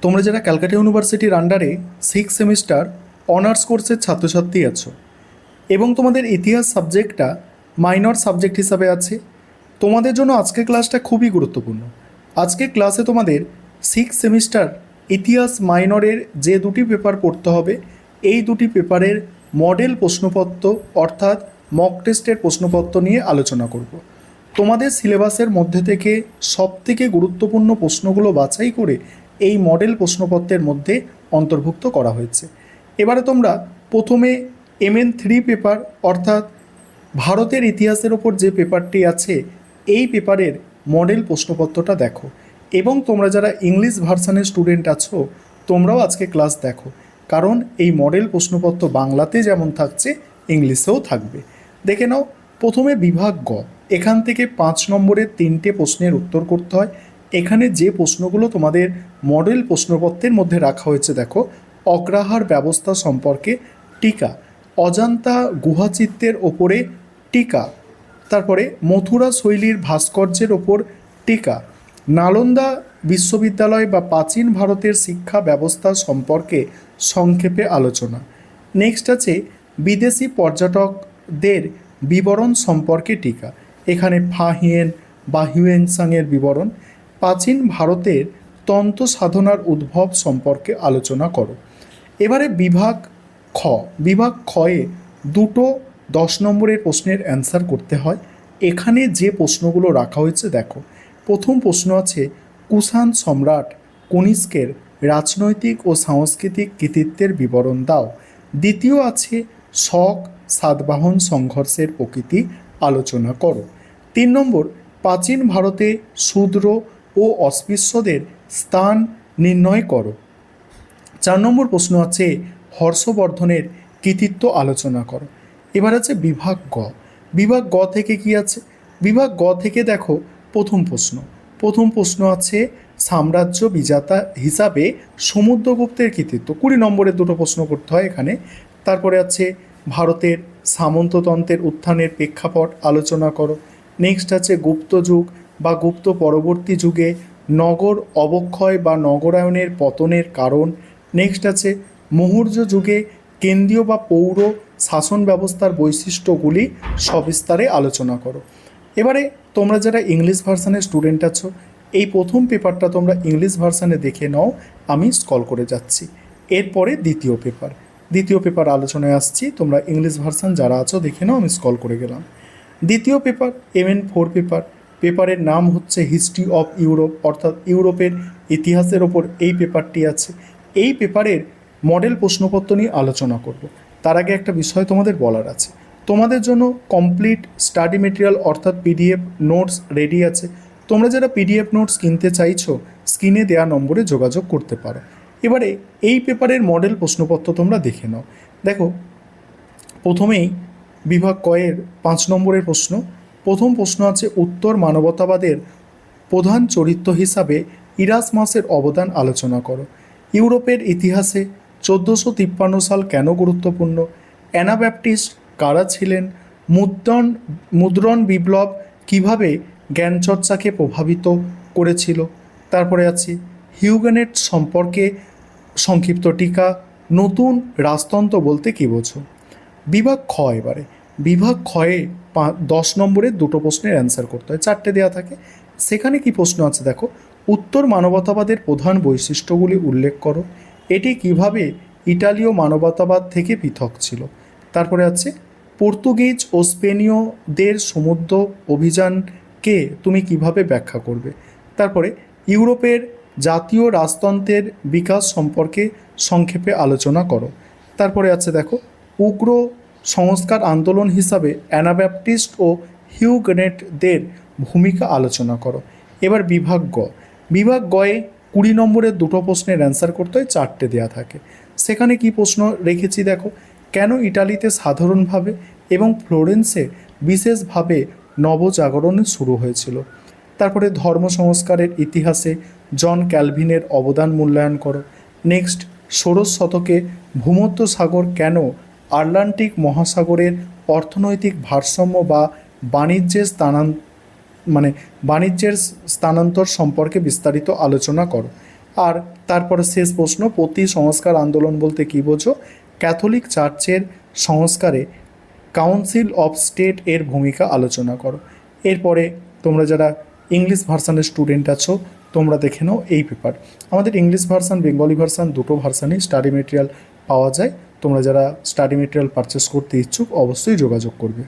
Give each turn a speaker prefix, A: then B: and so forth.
A: তোমরা যারা ক্যালকাটা ইউনিভার্সিটির আন্ডারে 6 সেমিস্টার অনার্স কোর্সের ছাত্রছাত্রী আছো এবং তোমাদের ইতিহাস সাবজেক্টটা মাইনর সাবজেক্ট হিসাবে আছে, তোমাদের জন্য আজকের ক্লাসটা খুবই গুরুত্বপূর্ণ। আজকের ক্লাসে তোমাদের 6 সেমিস্টার ইতিহাস মাইনরের যে দুটি পেপার পড়তে হবে, এই দুটি পেপারের মডেল প্রশ্নপত্র অর্থাৎ মক টেস্টের প্রশ্নপত্র নিয়ে আলোচনা করব। তোমাদের সিলেবাসের মধ্যে থেকে সবথেকে গুরুত্বপূর্ণ প্রশ্নগুলো বাছাই করে এই মডেল প্রশ্নপত্রের মধ্যে অন্তর্ভুক্ত করা হয়েছে। এবারে তোমরা প্রথমে MN3 পেপার অর্থাৎ ভারতের ইতিহাসের ওপর যে পেপারটি আছে এই পেপারের মডেল প্রশ্নপত্রটা দেখো, এবং তোমরা যারা ইংলিশ ভার্সানের স্টুডেন্ট আছো তোমরাও আজকে ক্লাস দেখো, কারণ এই মডেল প্রশ্নপত্র বাংলাতে যেমন থাকছে ইংলিশেও থাকবে। দেখে নাও, প্রথমে বিভাগ গ, এখান থেকে 5 নম্বরের 3টে প্রশ্নের উত্তর করতে হয়। এখানে যে প্রশ্নগুলো তোমাদের মডেল প্রশ্নপত্রের মধ্যে রাখা হয়েছে দেখো, অগ্রহার ব্যবস্থা সম্পর্কে টিকা, অজান্তা গুহাচিত্রের ওপরে টিকা, তারপরে মথুরা শৈলীর ভাস্কর্যের ওপর টিকা, নালন্দা বিশ্ববিদ্যালয় বা প্রাচীন ভারতের শিক্ষা ব্যবস্থা সম্পর্কে সংক্ষেপে আলোচনা। নেক্সট আছে বিদেশি পর্যটকদের বিবরণ সম্পর্কে টিকা, এখানে ফাহিয়েন বা হিউয়েনসাংয়ের বিবরণ, প্রাচীন ভারতের তন্ত্র সাধনার উদ্ভব সম্পর্কে আলোচনা করো। এবারে বিভাগ খ, বিভাগ খয়ে দুটো 10 নম্বরের প্রশ্নের অ্যান্সার করতে হয়। এখানে যে প্রশ্নগুলো রাখা হয়েছে দেখো, প্রথম প্রশ্ন আছে কুষাণ সম্রাট কনিষ্কের রাজনৈতিক ও সাংস্কৃতিক কৃতিত্বের বিবরণ দাও। দ্বিতীয় আছে শক সাতবাহন সংঘর্ষের প্রকৃতি আলোচনা করো। 3 নম্বর প্রাচীন ভারতে শূদ্র ও অস্পৃশ্যদের স্থান নির্ণয় করো। 4 নম্বর প্রশ্ন আছে হর্ষবর্ধনের কৃতিত্ব আলোচনা করো। এবার আছে বিভাগ গ, বিভাগ গ থেকে কি আছে, বিভাগ গ থেকে দেখো প্রথম প্রশ্ন আছে সাম্রাজ্য বিজাতা হিসাবে সমুদ্রগুপ্তের কৃতিত্ব, 20 নম্বরের দুটো প্রশ্ন করতে হয় এখানে। তারপরে আছে ভারতের সামন্ততন্ত্রের উত্থানের প্রেক্ষাপট আলোচনা করো। নেক্সট আছে গুপ্ত যুগ বা গুপ্ত পরবর্তী যুগে নগর অবক্ষয় বা নগরায়নের পতনের কারণ। নেক্সট আছে মৌর্য যুগে কেন্দ্রীয় বা পৌর শাসন ব্যবস্থার বৈশিষ্ট্যগুলি সবিস্তারে আলোচনা করো। এবারে তোমরা যারা ইংলিশ ভার্সানের স্টুডেন্ট আছো, এই প্রথম পেপারটা তোমরা ইংলিশ ভার্সানে দেখে নাও, আমি স্ক্রল করে যাচ্ছি। এরপরে দ্বিতীয় পেপার আলোচনায় আসছি, তোমরা ইংলিশ ভার্সান যারা আছো দেখে নাও, আমি স্ক্রল করে গেলাম। দ্বিতীয় পেপার MN4 পেপারের নাম হচ্ছে হিস্ট্রি অফ ইউরোপ অর্থাৎ ইউরোপের ইতিহাসের ওপর এই পেপারটি আছে। এই পেপারের মডেল প্রশ্নপত্র নিয়ে আলোচনা করব। তার আগে একটা বিষয় তোমাদের বলার আছে, তোমাদের জন্য কমপ্লিট স্টাডি মেটেরিয়াল অর্থাৎ PDF নোটস রেডি আছে। তোমরা যারা PDF নোটস কিনতে চাইছো স্ক্রিনে দেওয়া নম্বরে যোগাযোগ করতে পারো। এবারে এই পেপারের মডেল প্রশ্নপত্র তোমরা দেখে নাও। দেখো, প্রথমেই বিভাগ কয়ের 5 নম্বরের প্রথম প্রশ্ন আছে উত্তর মানবতাবাদের প্রধান চরিত্র হিসাবে ইরাসমাসের অবদান আলোচনা করো। ইউরোপের ইতিহাসে 1453 সাল কেন গুরুত্বপূর্ণ? অ্যানাব্যাপটিস্ট কারা ছিলেন? মুদ্রণ বিপ্লব কিভাবে জ্ঞানচর্চাকে প্রভাবিত করেছিল? তারপরে আছে হিউগেনেট সম্পর্কে সংক্ষিপ্ত টিকা, নতুন রাজতন্ত্র বলতে কী বোঝো? বিভাগ খ, এবারে বিভাগ খয়ে 10 নম্বরের দুটো প্রশ্নের অ্যান্সার করতে হয়, 4টে দেওয়া থাকে। সেখানে কি প্রশ্ন আছে দেখো, উত্তর মানবতাবাদের প্রধান বৈশিষ্ট্যগুলি উল্লেখ করো, এটি কিভাবে ইটালীয় মানবতাবাদ থেকে পৃথক ছিল। তারপরে আছে পর্তুগিজ ও স্পেনীয়দের সমুদ্র অভিযানকে তুমি কিভাবে ব্যাখ্যা করবে। তারপরে ইউরোপের জাতীয় রাজতন্ত্রের বিকাশ সম্পর্কে সংক্ষেপে আলোচনা করো। তারপরে আছে দেখো উগ্র সংস্কার আন্দোলন হিসাবে অ্যানাব্যাপটিস্ট ও হিউগেনেটদের ভূমিকা আলোচনা করো। এবার বিভাগ গয়ে 20 নম্বরের দুটো প্রশ্নের অ্যান্সার করতে হয়, 4টে দেওয়া থাকে। সেখানে কি প্রশ্ন রেখেছি দেখো, কেন ইটালিতে সাধারণভাবে এবং ফ্লোরেন্সে বিশেষভাবে নবজাগরণ শুরু হয়েছিল। তারপরে ধর্ম সংস্কারের ইতিহাসে জন ক্যালভিনের অবদান মূল্যায়ন করো। নেক্সট, ষোড়শ শতকে ভূমধ্যসাগর কেন আটলান্টিক মহাসাগরের অর্থনৈতিক ভারসাম্য বা বাণিজ্যের স্থানান্তর সম্পর্কে বিস্তারিত আলোচনা করো। আর তারপরে শেষ প্রশ্ন, প্রতি সংস্কার আন্দোলন বলতে কী বোঝো? ক্যাথলিক চার্চের সংস্কারে কাউন্সিল অফ স্টেট এর ভূমিকা আলোচনা করো। এরপরে তোমরা যারা ইংলিশ ভার্সানের স্টুডেন্ট আছো তোমরা দেখে নাও এই পেপার। আমাদের ইংলিশ ভার্সান বেঙ্গলি ভার্সান দুটো ভার্সানই স্টাডি মেটেরিয়াল পাওয়া যায়। তোমরা যারা স্টাডি মেটেরিয়াল পারচেস করতে ইচ্ছুক অবশ্যই যোগাযোগ করবে।